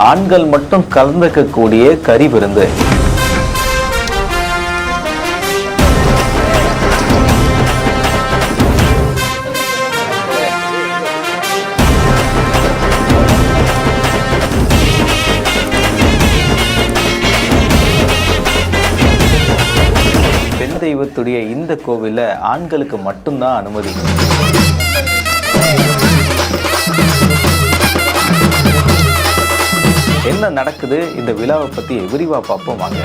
ஆண்கள் மட்டும் கலந்துக்கக்கூடிய கறி விருந்து. பெண் தெய்வத்துடைய இந்த கோவில்ல ஆண்களுக்கு மட்டும்தான் அனுமதி. என்ன நடக்குது, இந்த விழாவை பத்தி விரிவா பார்ப்போம் வாங்க.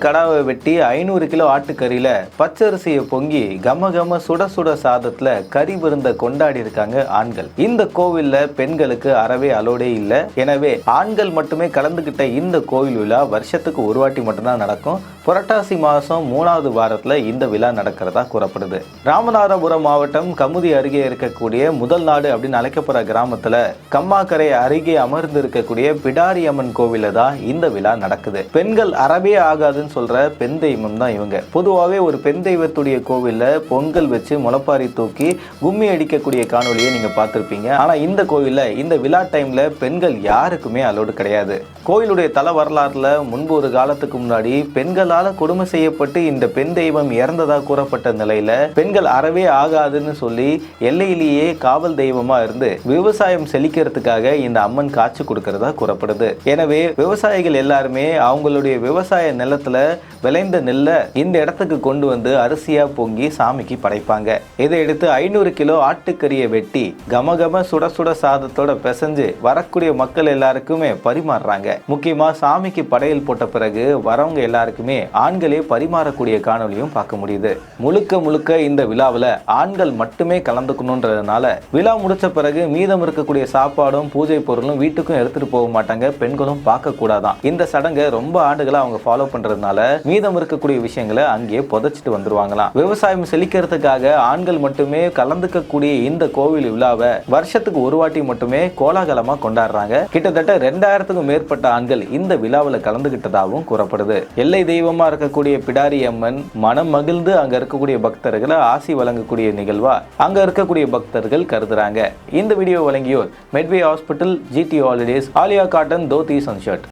கடாவை வெட்டி 500 கிலோ ஆட்டுக்கறியில பச்சரிசியை பொங்கி கம கம சுட சுட சாதத்துல கறி விருந்த கொண்டாடி இருக்காங்க ஆண்கள். இந்த கோவில்ல பெண்களுக்கு அறவே அலோடே இல்ல. எனவே ஆண்கள் மட்டுமே கலந்துகிட்ட இந்த கோவில் விழா வருஷத்துக்கு ஒரு வாட்டி மட்டும்தான் நடக்கும். புரட்டாசி மாசம் 3வது வாரத்துல இந்த விழா நடக்கிறதா கூறப்படுது. ராமநாதபுரம் மாவட்டம் கமுதி அருகே இருக்கக்கூடிய முதல் நாடு அப்படின்னு அழைக்கப்படுற கிராமத்துல கம்மாக்கரை அருகே அமர்ந்து இருக்கக்கூடிய பிடாரி அம்மன் கோவில தான் இந்த விழா நடக்குது. பெண்கள் அறவே ஆகாதுன்னு சொல்ற பெண் தெய்வம் தான் இவங்க. பொதுவாகவே ஒரு பெண் தெய்வத்துடைய கோவில்ல பொங்கல் வச்சு முளைப்பாரி தூக்கி கும்மி அடிக்கக்கூடிய காணொலியை நீங்க பார்த்திருப்பீங்க. ஆனா இந்த கோவில்ல இந்த விழா டைம்ல பெண்கள் யாருக்குமே அலோடு கிடையாது. கோயிலுடைய தல வரலாறுல முன்பு ஒரு காலத்துக்கு முன்னாடி பெண்களால கொடுமை செய்யப்பட்டு இந்த பெண் தெய்வம் இறந்ததா கூறப்பட்ட நிலையில பெண்கள் அறவே ஆகாதுன்னு சொல்லி எல்லையிலேயே காவல் தெய்வமா இருந்து விவசாயம் செழிக்கிறதுக்காக இந்த அம்மன் காட்சி கொடுக்கிறதா கூறப்படுது. எனவே விவசாயிகள் எல்லாருமே அவங்களுடைய விவசாய நிலத்துல விளைந்த நெல்லை இந்த இடத்துக்கு கொண்டு வந்து அரிசியா பொங்கி சாமிக்கு படைப்பாங்க. இதை எடுத்து 500 கிலோ ஆட்டுக்கறியை வெட்டி கமகம சுட சுட சாதத்தோட பிசைஞ்சு வரக்கூடிய மக்கள் எல்லாருக்குமே பரிமாறுறாங்க. முக்கியமா சாமிக்கு படையல் போட்ட பிறகு வரவங்க எல்லாருக்குமே ஆண்களே பரிமாறக்கூடிய காணொலியும் பார்க்க முடியுது. முழுக்க இந்த விழாவில் ஆண்கள் மட்டுமே கலந்துக்கணுன்றதுனால விழா முடிச்ச பிறகு மீதம் இருக்கக்கூடிய சாப்பாடும் பூஜை பொருளும் வீட்டுக்கும் எடுத்துட்டு போக மாட்டாங்க. பெண்களும் பார்க்க கூடாதான். இந்த சடங்கை ரொம்ப ஆண்டுகளா அவங்க ஃபாலோ பண்றதுனால மீதம் இருக்கக்கூடிய விஷயங்களை அங்கேயே புதைச்சிட்டு வந்துருவாங்களாம். விவசாயம் செழிக்கிறதுக்காக ஆண்கள் மட்டுமே கலந்துக்கக்கூடிய இந்த கோவில் விழாவை வருஷத்துக்கு ஒரு வாட்டி மட்டுமே கோலாகலமா கொண்டாடுறாங்க. கிட்டத்தட்ட 2000க்கும் மேற்பட்ட ஆண்கள் இந்த விழாவில் கலந்துகிட்டதாகவும் கூறப்படுது. எல்லை தெய்வமா இருக்கக்கூடிய பிடாரி அம்மன் மனம் மகிழ்ந்து அங்க இருக்கக்கூடிய பக்தர்களை ஆசி வழங்கக்கூடிய நிகழ்வா அங்க இருக்கக்கூடிய பக்தர்கள் கருதுறாங்க. இந்த வீடியோ வழங்கியோர் Medway hospital, GT Holidays, Aaliya cotton dhotis and shirt.